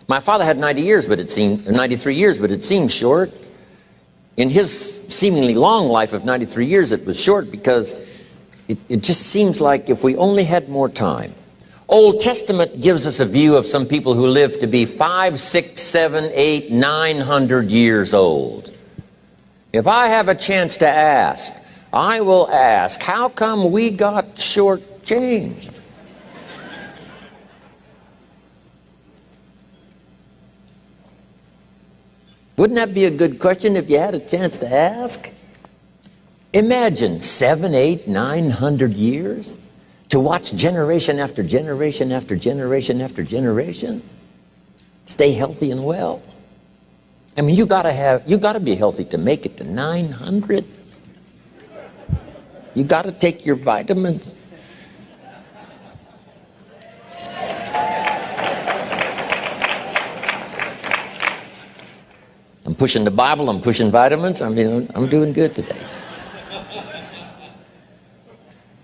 My father had 93 years, but it seemed short. In his seemingly long life of 93 years, it was short because it just seems like if we only had more time. Old Testament gives us a view of some people who live to be 500, 600, 700, 800, 900 years old. If I have a chance to ask, I will ask, how come we got shortchanged? Wouldn't that be a good question if you had a chance to ask? Imagine 700, 800, 900 years to watch generation after generation after generation after generation stay healthy and well. I mean, you gotta be healthy to make it to 900. You gotta take your vitamins. I'm pushing the Bible, I'm pushing vitamins, I'm doing good today.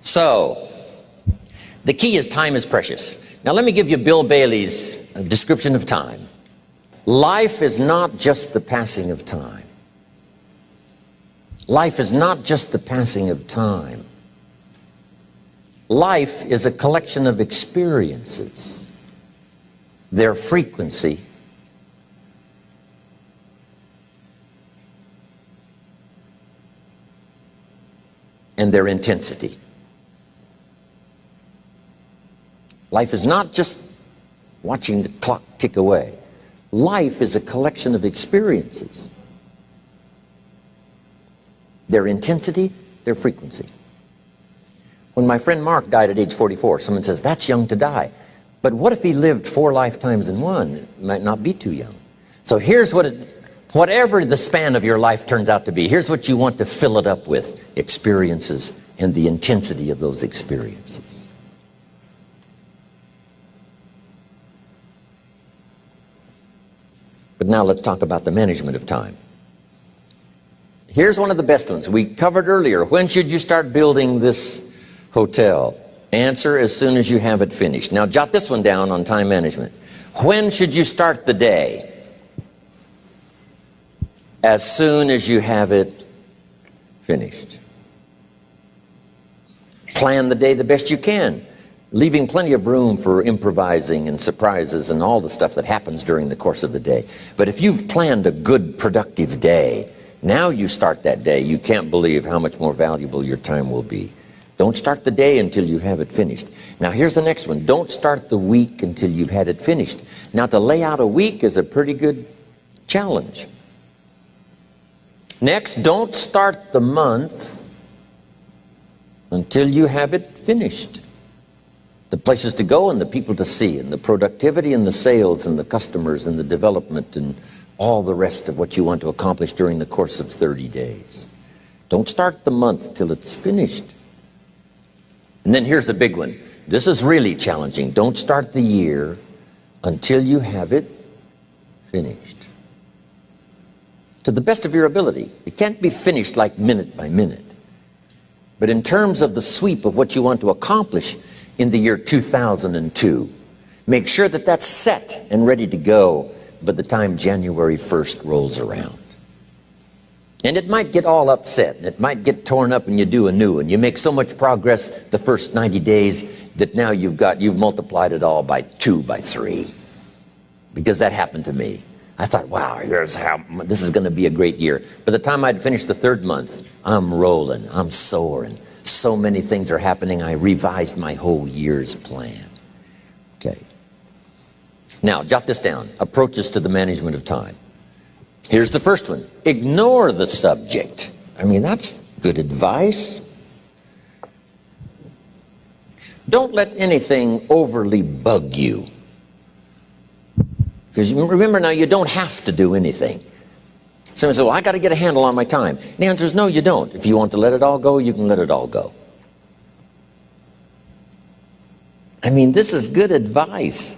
So, the key is time is precious. Now let me give you Bill Bailey's description of time. Life is not just the passing of time. Life is not just the passing of time. Life is a collection of experiences, their frequency, and their intensity. Life is not just watching the clock tick away. Life is a collection of experiences, their intensity, their frequency. When my friend Mark died at age 44, someone says, that's young to die. But what if he lived 4 lifetimes in one? It might not be too young. So here's whatever the span of your life turns out to be, here's what you want to fill it up with: experiences and the intensity of those experiences. But now let's talk about the management of time. Here's one of the best ones. We covered earlier, when should you start building this hotel? Answer: as soon as you have it finished. Now jot this one down on time management. When should you start the day? As soon as you have it finished. Plan the day the best you can, leaving plenty of room for improvising and surprises and all the stuff that happens during the course of the day. But if you've planned a good, productive day, now you start that day, you can't believe how much more valuable your time will be. Don't start the day until you have it finished. Now here's the next one. Don't start the week until you've had it finished. Now to lay out a week is a pretty good challenge. Next, don't start the month until you have it finished. The places to go and the people to see and the productivity and the sales and the customers and the development and all the rest of what you want to accomplish during the course of 30 days. Don't start the month till it's finished. And then here's the big one. This is really challenging. Don't start the year until you have it finished. To the best of your ability. It can't be finished like minute by minute. But in terms of the sweep of what you want to accomplish in the year 2002, make sure that that's set and ready to go by the time January 1st rolls around. And it might get all upset, and it might get torn up, and you do a new one. You make so much progress the first 90 days that now you've multiplied it all by 2, by 3. Because that happened to me. I thought, wow, this is going to be a great year. By the time I'd finished the 3rd month, I'm rolling, I'm soaring. So many things are happening, I revised my whole year's plan. Okay. Now, jot this down. Approaches to the management of time. Here's the first one. Ignore the subject. I mean, that's good advice. Don't let anything overly bug you. Because remember now, you don't have to do anything. Someone says, well, I got to get a handle on my time. The answer is no, you don't. If you want to let it all go, you can let it all go. I mean, this is good advice.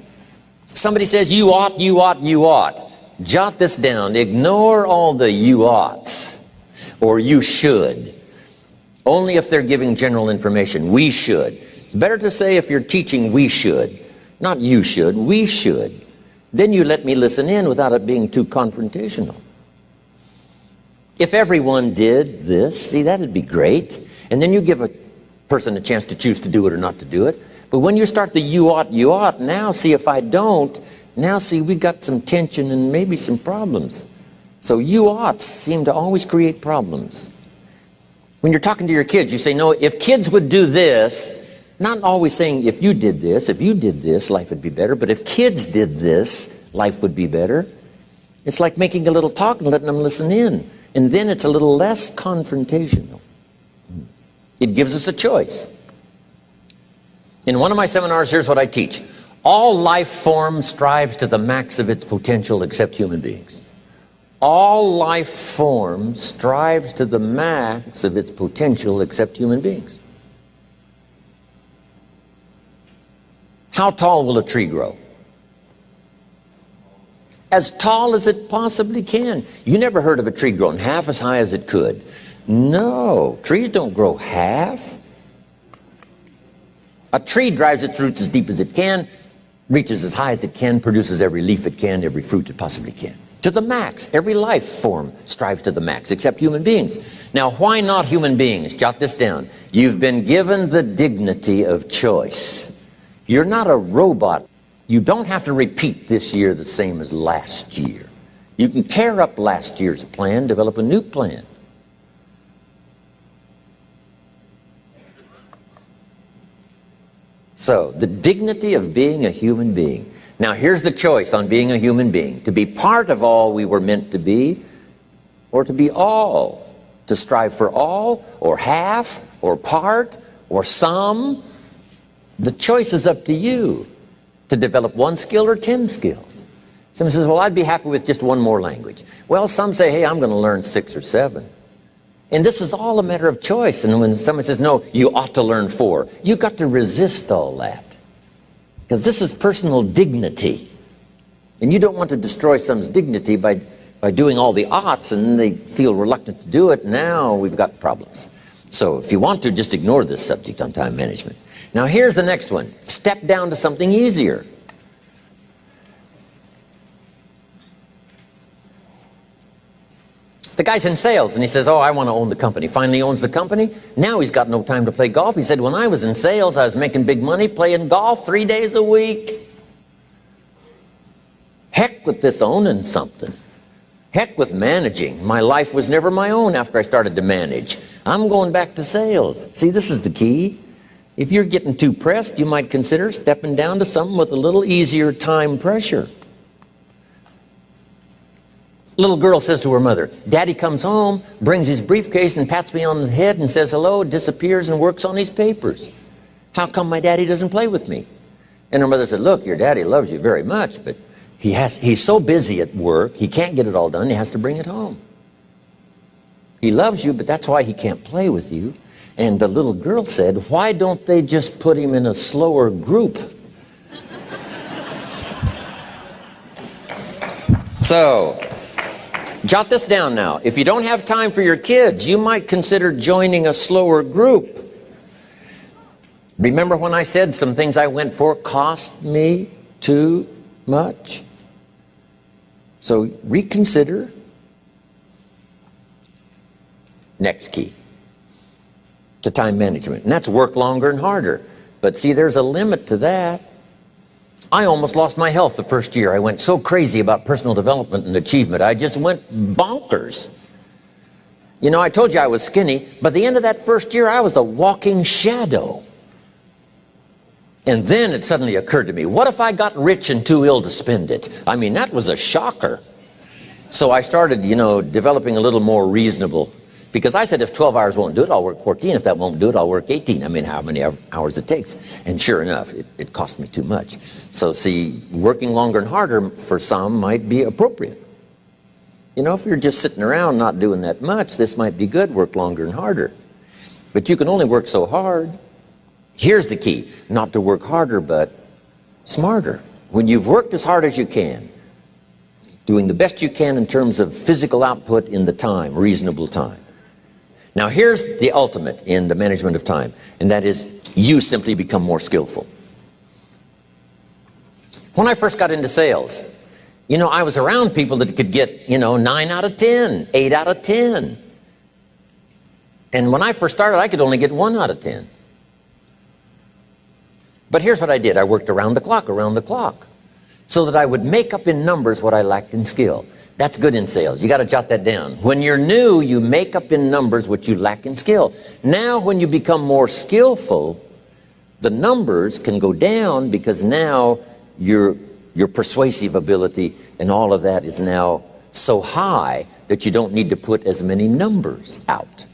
Somebody says, you ought, you ought, you ought. Jot this down. Ignore all the you oughts or you should. Only if they're giving general information. We should. It's better to say if you're teaching we should. Not you should, we should. Then you let me listen in without it being too confrontational. If everyone did this, see, that'd be great. And then you give a person a chance to choose to do it or not to do it. But when you start the you ought, now see if I don't, now see we got some tension and maybe some problems. So you oughts seem to always create problems. When you're talking to your kids, you say, no, if kids would do this, not always saying if you did this, life would be better, but if kids did this, life would be better. It's like making a little talk and letting them listen in. And then it's a little less confrontational. It gives us a choice. In one of my seminars, here's what I teach. All life form strives to the max of its potential except human beings. All life form strives to the max of its potential except human beings. How tall will a tree grow? As tall as it possibly can. You never heard of a tree growing half as high as it could. No, trees don't grow half. A tree drives its roots as deep as it can, reaches as high as it can, produces every leaf it can, every fruit it possibly can. To the max. Every life form strives to the max, except human beings. Now, why not human beings? Jot this down. You've been given the dignity of choice. You're not a robot. You don't have to repeat this year the same as last year. You can tear up last year's plan, develop a new plan. So, the dignity of being a human being. Now, here's the choice on being a human being. To be part of all we were meant to be, or to be all. To strive for all, or half, or part, or some. The choice is up to you. To develop one skill or 10 skills. Someone says, well, I'd be happy with just one more language. Well, some say, hey, I'm going to learn 6 or 7. And this is all a matter of choice. And when someone says, no, you ought to learn 4, you've got to resist all that. Because this is personal dignity. And you don't want to destroy someone's dignity by doing all the oughts, and they feel reluctant to do it. Now we've got problems. So if you want to, just ignore this subject on time management. Now here's the next one. Step down to something easier. The guy's in sales and he says, oh, I want to own the company. Finally owns the company. Now he's got no time to play golf. He said, when I was in sales, I was making big money playing golf 3 days a week. Heck with this owning something. Heck with managing. My life was never my own after I started to manage. I'm going back to sales. See, this is the key. If you're getting too pressed, you might consider stepping down to something with a little easier time pressure. Little girl says to her mother, Daddy comes home, brings his briefcase and pats me on the head and says hello, disappears and works on his papers. How come my daddy doesn't play with me? And her mother said, look, your daddy loves you very much, but he's so busy at work, he can't get it all done, he has to bring it home. He loves you, but that's why he can't play with you. And the little girl said, why don't they just put him in a slower group? So, jot this down now. If you don't have time for your kids, you might consider joining a slower group. Remember when I said some things I went for cost me too much? So reconsider. Next key to time management, and that's work longer and harder. But see, there's a limit to that. I almost lost my health the first year. I went so crazy about personal development and achievement. I just went bonkers. You know, I told you I was skinny, but at the end of that first year, I was a walking shadow. And then it suddenly occurred to me, what if I got rich and too ill to spend it? I mean, that was a shocker. So I started, you know, developing a little more reasonable. Because I said, if 12 hours won't do it, I'll work 14. If that won't do it, I'll work 18. I mean, how many hours it takes. And sure enough, it cost me too much. So see, working longer and harder for some might be appropriate. You know, if you're just sitting around not doing that much, this might be good, work longer and harder. But you can only work so hard. Here's the key, not to work harder, but smarter. When you've worked as hard as you can, doing the best you can in terms of physical output in the time, reasonable time. Now here's the ultimate in the management of time, and that is you simply become more skillful. When I first got into sales, You know, I was around people that could get, 9 out of 10, 8 out of 10. And when I first started, I could only get 1 out of 10. But here's what I did. I worked around the clock, so that I would make up in numbers what I lacked in skill. That's good in sales. You got to jot that down. When you're new, you make up in numbers what you lack in skill. Now, when you become more skillful, the numbers can go down because now your persuasive ability and all of that is now so high that you don't need to put as many numbers out.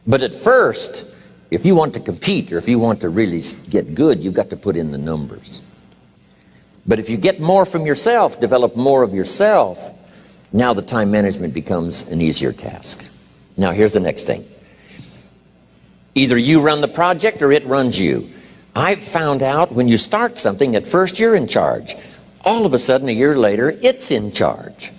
But at first, if you want to compete or if you want to really get good, you've got to put in the numbers. But if you get more from yourself, develop more of yourself, now the time management becomes an easier task. Now here's the next thing. Either you run the project or it runs you. I've found out when you start something, at first you're in charge. All of a sudden, a year later, it's in charge.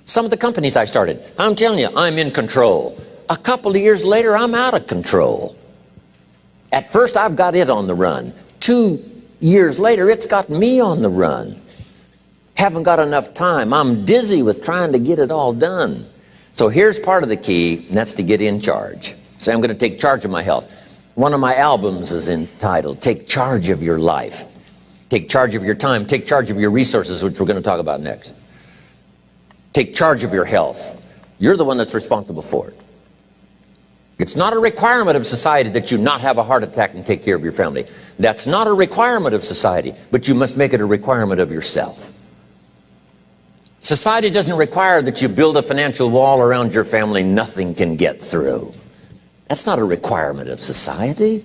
Some of the companies I started, I'm telling you, I'm in control. A couple of years later, I'm out of control. At first, I've got it on the run. 2 years later, it's got me on the run. Haven't got enough time. I'm dizzy with trying to get it all done. So here's part of the key, and that's to get in charge. Say, I'm going to take charge of my health. One of my albums is entitled, Take Charge of Your Life. Take charge of your time. Take charge of your resources, which we're going to talk about next. Take charge of your health. You're the one that's responsible for it. It's not a requirement of society that you not have a heart attack and take care of your family. That's not a requirement of society, but you must make it a requirement of yourself. Society doesn't require that you build a financial wall around your family nothing can get through. That's not a requirement of society.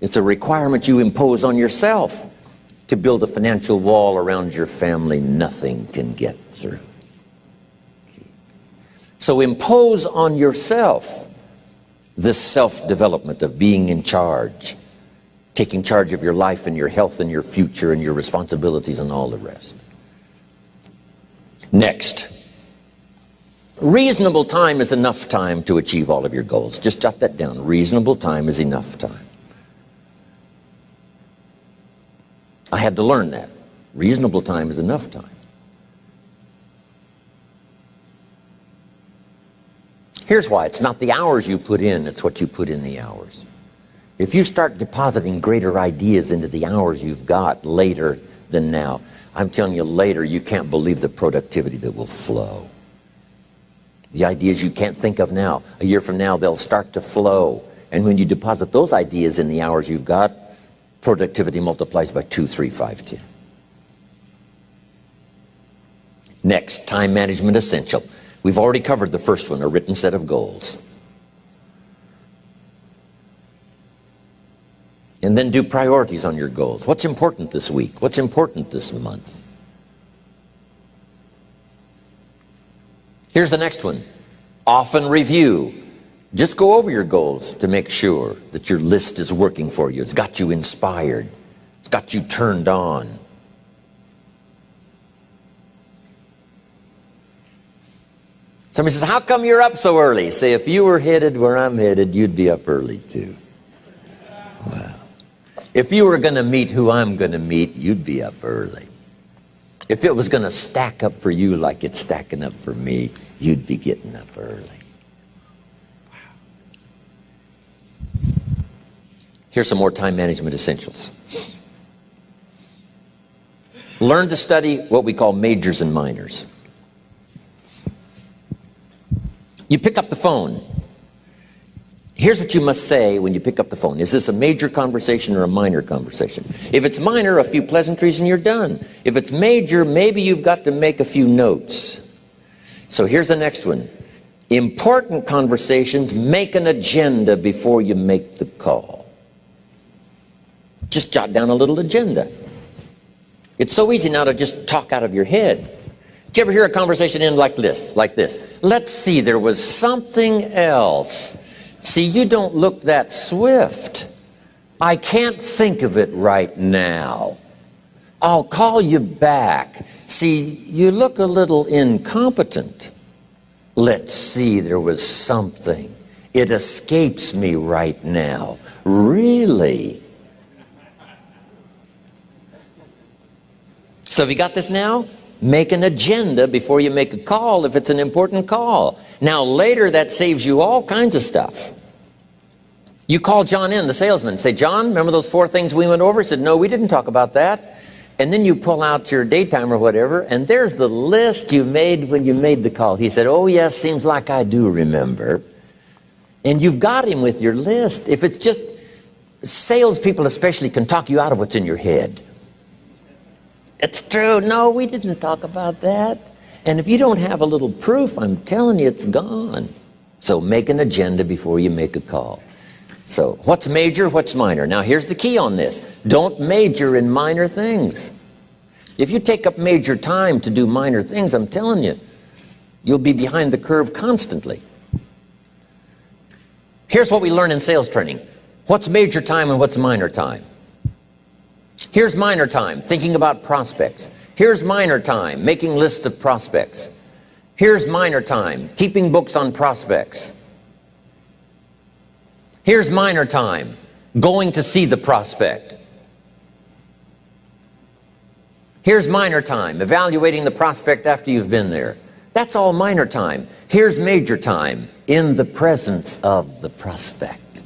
It's a requirement you impose on yourself to build a financial wall around your family nothing can get through. So impose on yourself this self-development of being in charge, taking charge of your life and your health and your future and your responsibilities and all the rest. Next, reasonable time is enough time to achieve all of your goals. Just jot that down. Reasonable time is enough time. I had to learn that. Reasonable time is enough time. Here's why. It's not the hours you put in, it's what you put in the hours. If you start depositing greater ideas into the hours you've got later than now, I'm telling you, later you can't believe the productivity that will flow. The ideas you can't think of now, a year from now, they'll start to flow. And when you deposit those ideas in the hours you've got, productivity multiplies by 2, 3, 5, 10. Next, time management essential. We've already covered the first one, a written set of goals. And then do priorities on your goals. What's important this week? What's important this month? Here's the next one. Often review. Just go over your goals to make sure that your list is working for you. It's got you inspired. It's got you turned on. Somebody says, how come you're up so early? Say, if you were headed where I'm headed, you'd be up early too. Wow. If you were going to meet who I'm going to meet, you'd be up early. If it was going to stack up for you like it's stacking up for me, you'd be getting up early. Wow. Here's some more time management essentials. Learn to study what we call majors and minors. You pick up the phone. Here's what you must say when you pick up the phone. Is this a major conversation or a minor conversation? If it's minor, a few pleasantries and you're done. If it's major, maybe you've got to make a few notes. So here's the next one. Important conversations, make an agenda before you make the call. Just jot down a little agenda. It's so easy now to just talk out of your head. Did you ever hear a conversation end like this? Let's see, there was something else. See, you don't look that swift. I can't think of it right now. I'll call you back. See, you look a little incompetent. Let's see, there was something. It escapes me right now. Really? So have you got this now? Make an agenda before you make a call if it's an important call. Now later that saves you all kinds of stuff. You call John in, the salesman, say, John, remember those 4 things we went over? He said, no, we didn't talk about that. And then you pull out your daytime or whatever, and there's the list you made when you made the call. He said, oh yes, seems like I do remember. And you've got him with your list. If it's just, salespeople especially can talk you out of what's in your head. It's true. No, we didn't talk about that. And if you don't have a little proof, I'm telling you, it's gone. So make an agenda before you make a call. So what's major, what's minor? Now here's the key on this. Don't major in minor things. If you take up major time to do minor things, I'm telling you, you'll be behind the curve constantly. Here's what we learn in sales training. What's major time and what's minor time? Here's minor time, thinking about prospects. Here's minor time, making lists of prospects. Here's minor time, keeping books on prospects. Here's minor time, going to see the prospect. Here's minor time, evaluating the prospect after you've been there. That's all minor time. Here's major time, in the presence of the prospect.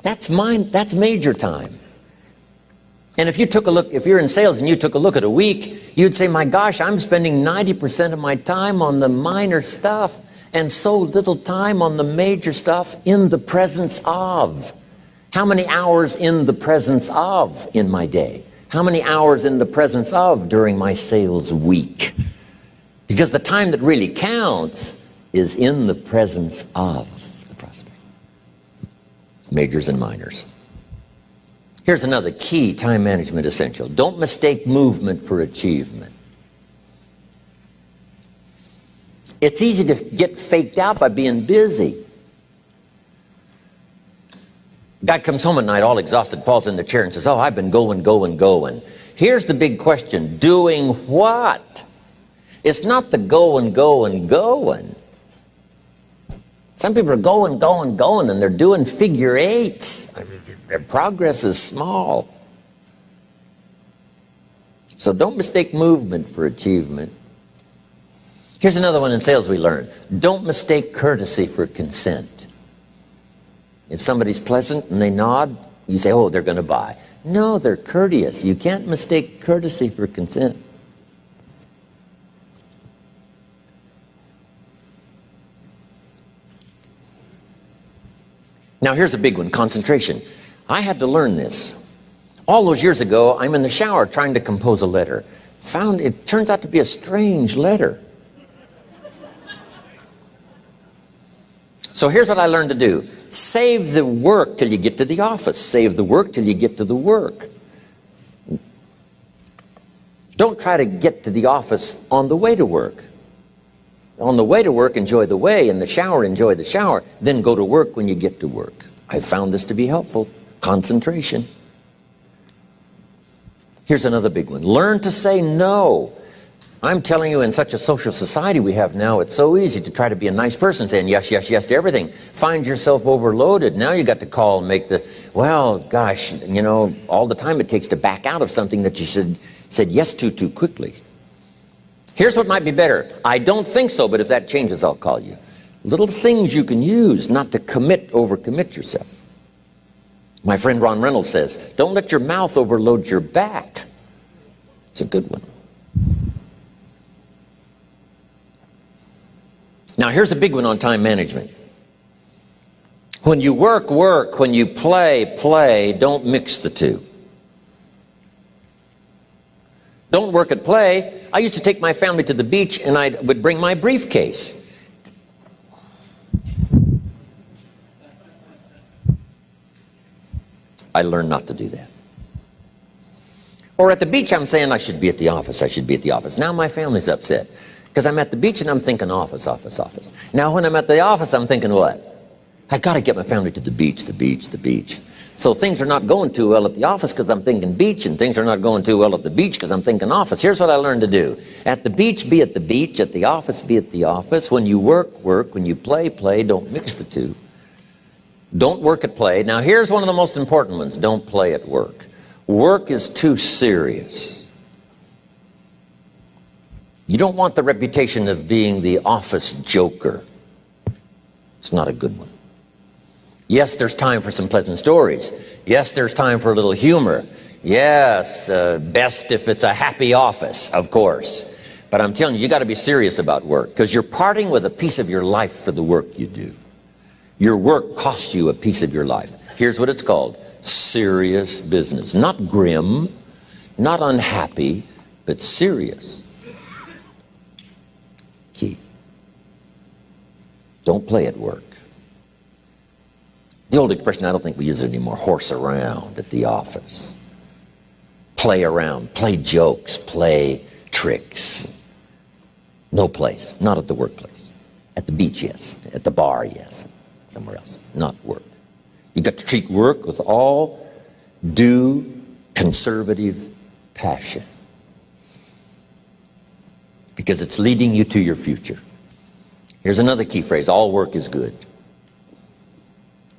That's major time. And if you took a look, if you're in sales and you took a look at a week, you'd say, my gosh, I'm spending 90% of my time on the minor stuff and so little time on the major stuff in the presence of. How many hours in the presence of in my day? How many hours in the presence of during my sales week? Because the time that really counts is in the presence of the prospect. Majors and minors. Here's another key time management essential. Don't mistake movement for achievement. It's easy to get faked out by being busy. Guy comes home at night all exhausted, falls in the chair and says, oh, I've been going. Here's the big question. Doing what? It's not the going. Some people are going, and they're doing figure eights. I mean, their progress is small. So don't mistake movement for achievement. Here's another one in sales we learned. Don't mistake courtesy for consent. If somebody's pleasant and they nod, you say, oh, they're going to buy. No, they're courteous. You can't mistake courtesy for consent. Now here's a big one, concentration. I had to learn this. All those years ago, I'm in the shower trying to compose a letter. Found it turns out to be a strange letter. So here's what I learned to do. Save the work till you get to the office. Save the work till you get to the work. Don't try to get to the office on the way to work. On the way to work, enjoy the way. In the shower, enjoy the shower. Then go to work when you get to work. I found this to be helpful. Concentration. Here's another big one. Learn to say no. I'm telling you, in such a social society we have now, it's so easy to try to be a nice person, saying yes, yes, yes to everything. Find yourself overloaded. Now you got to call and make the, well, gosh, you know, all the time it takes to back out of something that you said yes to too quickly. Here's what might be better. I don't think so, but if that changes, I'll call you. Little things you can use not to overcommit yourself. My friend Ron Reynolds says, don't let your mouth overload your back. It's a good one. Now here's a big one on time management. When you work, work. When you play, play. Don't mix the two. Don't work at play. I used to take my family to the beach and I would bring my briefcase. I learned not to do that. Or at the beach I'm saying I should be at the office, I should be at the office. Now my family's upset. Because I'm at the beach and I'm thinking office, office, office. Now when I'm at the office I'm thinking what? I got to get my family to the beach, the beach, the beach. So things are not going too well at the office because I'm thinking beach, and things are not going too well at the beach because I'm thinking office. Here's what I learned to do. At the beach, be at the beach. At the office, be at the office. When you work, work. When you play, play. Don't mix the two. Don't work at play. Now here's one of the most important ones. Don't play at work. Work is too serious. You don't want the reputation of being the office joker. It's not a good one. Yes, there's time for some pleasant stories. Yes, there's time for a little humor. Yes, best if it's a happy office, of course. But I'm telling you, you got to be serious about work, because you're parting with a piece of your life for the work you do. Your work costs you a piece of your life. Here's what it's called: serious business. Not grim, not unhappy, but serious. Key. Don't play at work. The old expression, I don't think we use it anymore, horse around at the office. Play around, play jokes, play tricks. No place, not at the workplace. At the beach, yes. At the bar, yes. Somewhere else, not work. You got to treat work with all due conservative passion, because it's leading you to your future. Here's another key phrase: all work is good.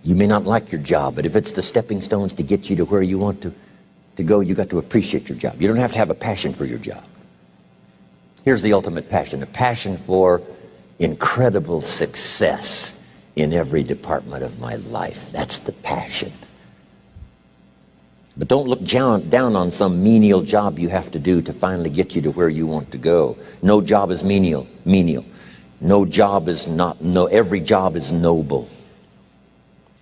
You may not like your job, but if it's the stepping stones to get you to where you want to go, you got to appreciate your job. You don't have to have a passion for your job. Here's the ultimate passion: a passion for incredible success in every department of my life. That's the passion. But don't look down on some menial job you have to do to finally get you to where you want to go. No job is menial. No job is not, every job is noble.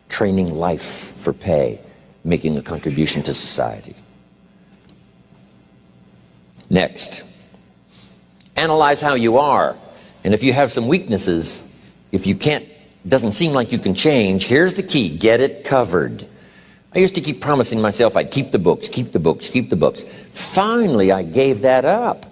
Training life for pay, making a contribution to society. Next, analyze how you are. And if you have some weaknesses, if you can't, doesn't seem like you can change, here's the key: get it covered. I used to keep promising myself I'd keep the books, keep the books, keep the books. Finally, I gave that up.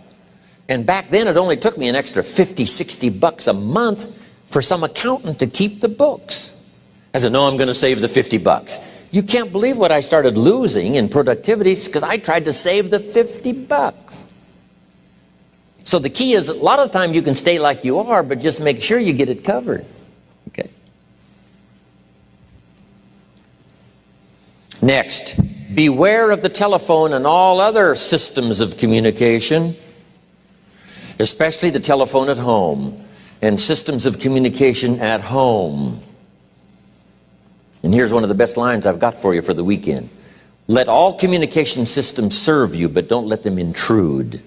And back then, it only took me an extra $50, $60 a month for some accountant to keep the books. I said, no, I'm going to save the $50. You can't believe what I started losing in productivity because I tried to save the $50. So the key is, a lot of the time you can stay like you are, but just make sure you get it covered. Okay. Next, beware of the telephone and all other systems of communication, especially the telephone at home and systems of communication at home. And here's one of the best lines I've got for you for the weekend: let all communication systems serve you, but don't let them intrude.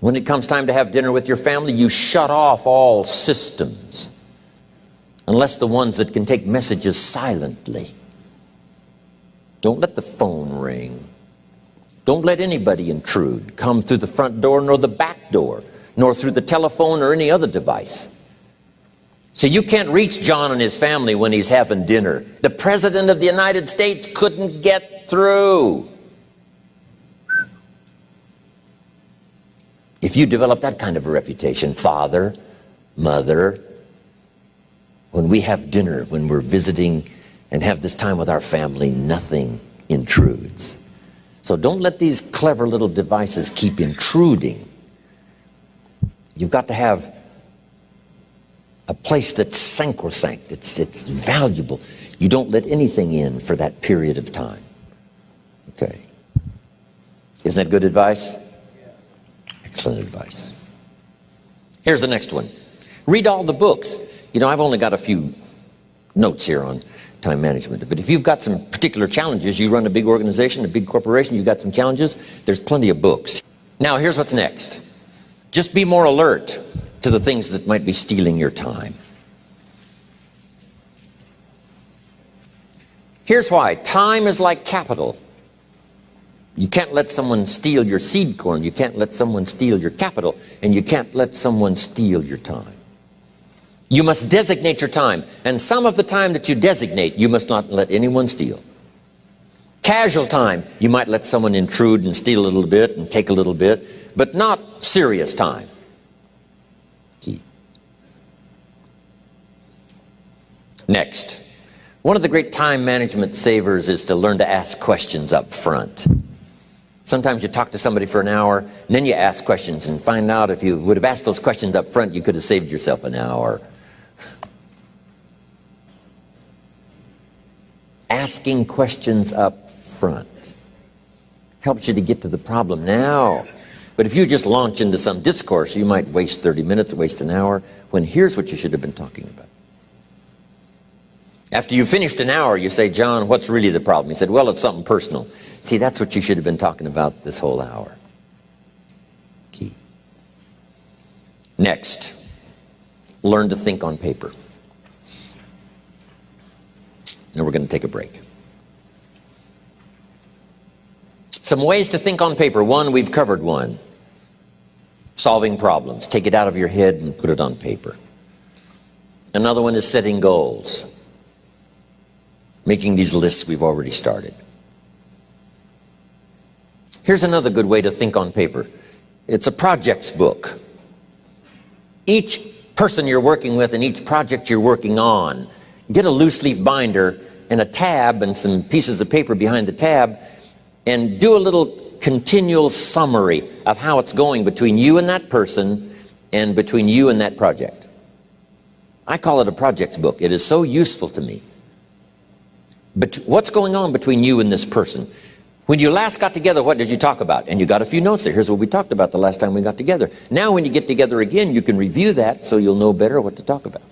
When it comes time to have dinner with your family, you shut off all systems, unless the ones that can take messages silently. Don't let the phone ring. Don't let anybody intrude, come through the front door nor the back door, nor through the telephone or any other device. So you can't reach John and his family when he's having dinner. The President of the United States couldn't get through. If you develop that kind of a reputation, father, mother, when we have dinner, when we're visiting and have this time with our family, nothing intrudes. So don't let these clever little devices keep intruding. You've got to have a place that's sacrosanct, it's valuable. You don't let anything in for that period of time. Okay. Isn't that good advice? Excellent advice. Here's the next one. Read all the books. You know, I've only got a few notes here on time management, but if you've got some particular challenges, you run a big organization, a big corporation, you've got some challenges, there's plenty of books. Now, here's what's next. Just be more alert to the things that might be stealing your time. Here's why. Time is like capital. You can't let someone steal your seed corn. You can't let someone steal your capital. And you can't let someone steal your time. You must designate your time. And some of the time that you designate, you must not let anyone steal. Casual time, you might let someone intrude and steal a little bit and take a little bit, but not serious time. Key. Next, one of the great time management savers is to learn to ask questions up front. Sometimes you talk to somebody for an hour, and then you ask questions and find out if you would have asked those questions up front, you could have saved yourself an hour. Asking questions up front helps you to get to the problem now. But if you just launch into some discourse, you might waste 30 minutes, waste an hour, when here's what you should have been talking about. After you finished an hour, you say, John, what's really the problem? He said, well, it's something personal. See, that's what you should have been talking about this whole hour. Key. Next, learn to think on paper. Now we're going to take a break. Some ways to think on paper. One, we've covered one. Solving problems. Take it out of your head and put it on paper. Another one is setting goals. Making these lists we've already started. Here's another good way to think on paper. It's a projects book. Each person you're working with and each project you're working on, get a loose leaf binder and a tab and some pieces of paper behind the tab and do a little continual summary of how it's going between you and that person and between you and that project. I call it a projects book. It is so useful to me. But what's going on between you and this person? When you last got together, what did you talk about? And you got a few notes there. Here's what we talked about the last time we got together. Now when you get together again, you can review that so you'll know better what to talk about.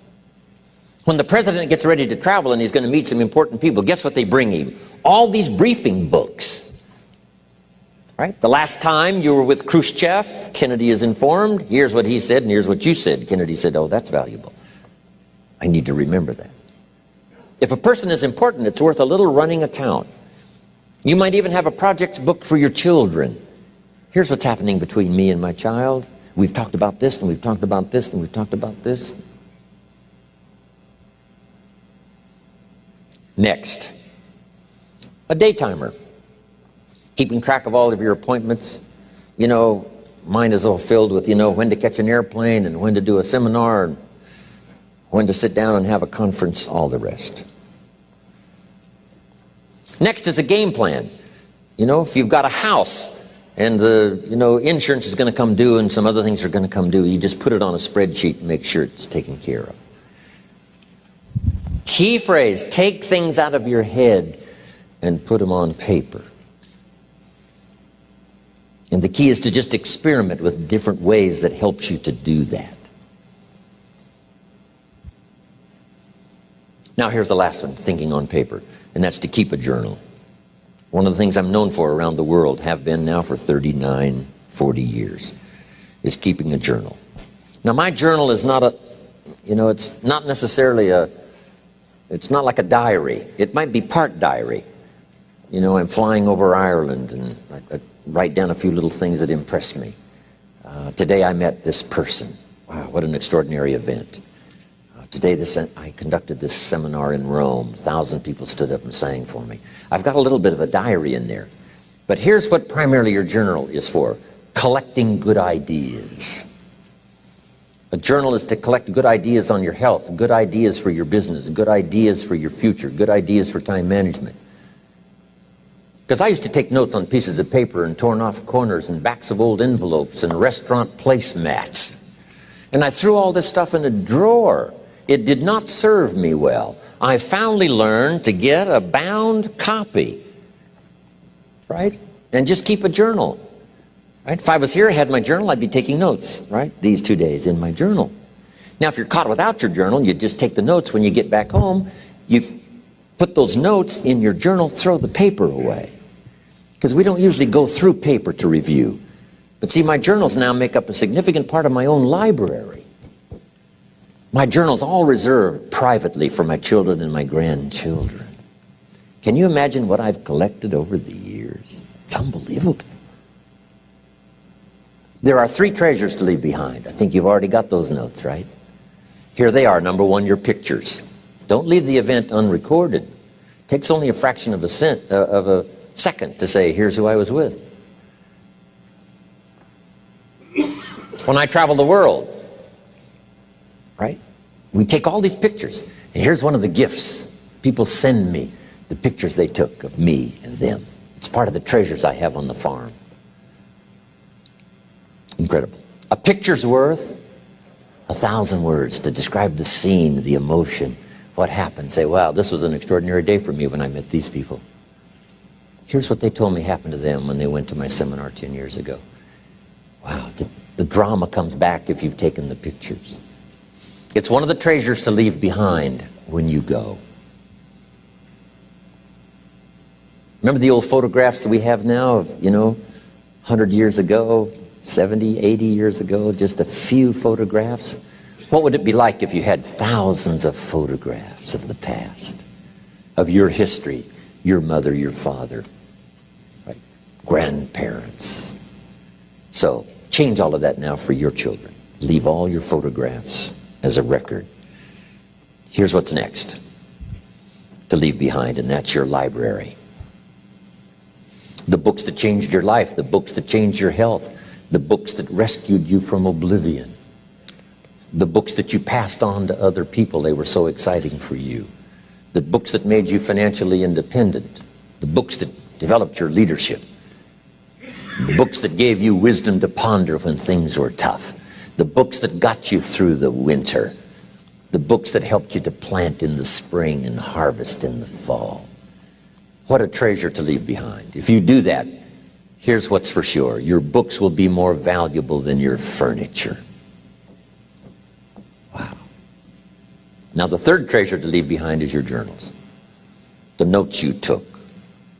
When the president gets ready to travel and he's going to meet some important people, guess what they bring him? All these briefing books. Right? The last time you were with Khrushchev, Kennedy is informed. Here's what he said and here's what you said. Kennedy said, oh, that's valuable. I need to remember that. If a person is important, it's worth a little running account. You might even have a projects book for your children. Here's what's happening between me and my child. We've talked about this, and we've talked about this, and we've talked about this. Next, a day timer. Keeping track of all of your appointments. You know, mine is all filled with, when to catch an airplane and when to do a seminar and when to sit down and have a conference, all the rest. Next is a game plan. If you've got a house and the insurance is going to come due and some other things are going to come due, you just put it on a spreadsheet and make sure it's taken care of. Key phrase, take things out of your head and put them on paper. And the key is to just experiment with different ways that helps you to do that. Now here's the last one, thinking on paper, and that's to keep a journal. One of the things I'm known for around the world, have been now for 39, 40 years, is keeping a journal. Now my journal is not it's not necessarily it's not like a diary. It might be part diary. I'm flying over Ireland and I write down a few little things that impress me. Today I met this person. Wow, what an extraordinary event. Today I conducted this seminar in Rome. 1,000 people stood up and sang for me. I've got a little bit of a diary in there. But here's what primarily your journal is for. Collecting good ideas. A journal is to collect good ideas on your health, good ideas for your business, good ideas for your future, good ideas for time management. Because I used to take notes on pieces of paper and torn off corners and backs of old envelopes and restaurant placemats. And I threw all this stuff in a drawer. It did not serve me well. I finally learned to get a bound copy, right? And just keep a journal, right? If I was here, I had my journal, I'd be taking notes, right? These 2 days in my journal. Now, if you're caught without your journal, you just take the notes when you get back home. You put those notes in your journal, throw the paper away. Because we don't usually go through paper to review. But see, my journals now make up a significant part of my own library. My journal's all reserved privately for my children and my grandchildren. Can you imagine what I've collected over the years? It's unbelievable. There are 3 treasures to leave behind. I think you've already got those notes, right? Here they are. Number 1, your pictures. Don't leave the event unrecorded. It takes only a fraction of a second to say, here's who I was with. When I travel the world, right? We take all these pictures, and here's one of the gifts. People send me the pictures they took of me and them. It's part of the treasures I have on the farm. Incredible. A picture's worth 1,000 words to describe the scene, the emotion, what happened. Say, wow, this was an extraordinary day for me when I met these people. Here's what they told me happened to them when they went to my seminar 10 years ago. Wow, the drama comes back if you've taken the pictures. It's one of the treasures to leave behind when you go. Remember the old photographs that we have now of, 100 years ago, 70, 80 years ago, just a few photographs? What would it be like if you had thousands of photographs of the past, of your history, your mother, your father, right? Grandparents? So change all of that now for your children. Leave all your photographs as a record. Here's what's next to leave behind, and that's your library. The books that changed your life, the books that changed your health, the books that rescued you from oblivion, the books that you passed on to other people, they were so exciting for you, the books that made you financially independent, the books that developed your leadership, the books that gave you wisdom to ponder when things were tough, the books that got you through the winter, the books that helped you to plant in the spring and harvest in the fall. What a treasure to leave behind. If you do that, here's what's for sure. Your books will be more valuable than your furniture. Wow. Now the third treasure to leave behind is your journals. The notes you took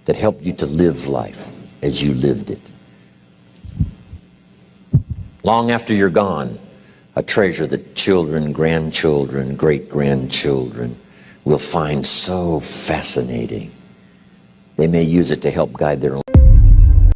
that helped you to live life as you lived it. Long after you're gone, a treasure that children, grandchildren, great-grandchildren will find so fascinating. They may use it to help guide their own